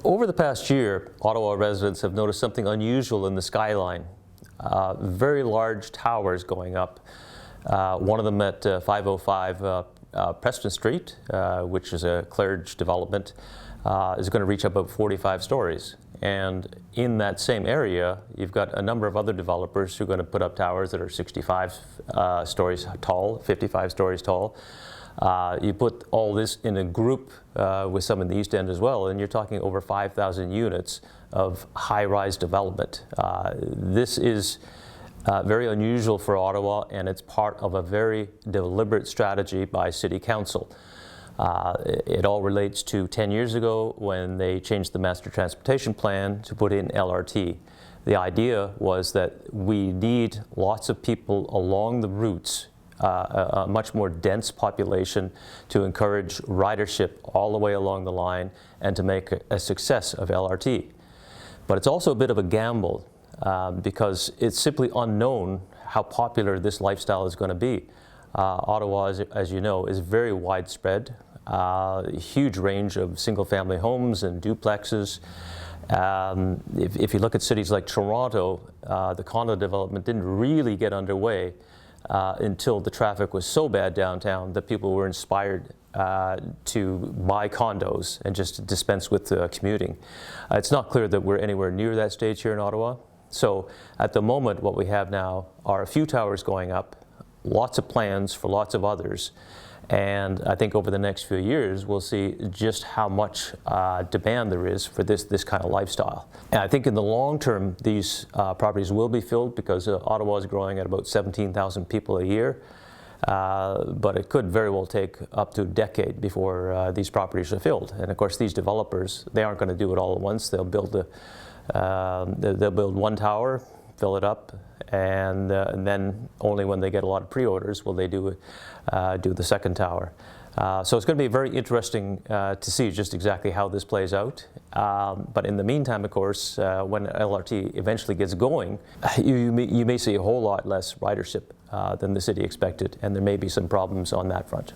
Over the past year, Ottawa residents have noticed something unusual in the Skyline. Very large towers going up. One of them at 505 Preston Street, which is a Claridge development, is going to reach about 45 stories. And in that same area, you've got a number of other developers who are going to put up towers that are 65 stories tall, 55 stories tall. You put all this in a group with some in the East End as well, and you're talking over 5,000 units of high-rise development. This is very unusual for Ottawa, and it's part of a very deliberate strategy by City Council. It all relates to 10 years ago when they changed the Master Transportation Plan to put in LRT. The idea was that we need lots of people along the routes, a much more dense population, to encourage ridership all the way along the line and to make a success of LRT. But it's also a bit of a gamble because it's simply unknown how popular this lifestyle is going to be. Ottawa, as you know, is very widespread, huge range of single-family homes and duplexes. If you look at cities like Toronto, the condo development didn't really get underway until the traffic was so bad downtown that people were inspired to buy condos and just dispense with commuting. It's not clear that we're anywhere near that stage here in Ottawa. So at the moment, what we have now are a few towers going up, lots of plans for lots of others. And I think over the next few years, we'll see just how much demand there is for this kind of lifestyle. And I think in the long term, these properties will be filled because Ottawa is growing at about 17,000 people a year. But it could very well take up to a decade before these properties are filled. And of course, these developers, they aren't going to do it all at once. They'll build one tower, fill it up, and then only when they get a lot of pre-orders will they do the second tower. So it's going to be very interesting to see just exactly how this plays out. But in the meantime, of course, when LRT eventually gets going, you may see a whole lot less ridership than the city expected, and there may be some problems on that front.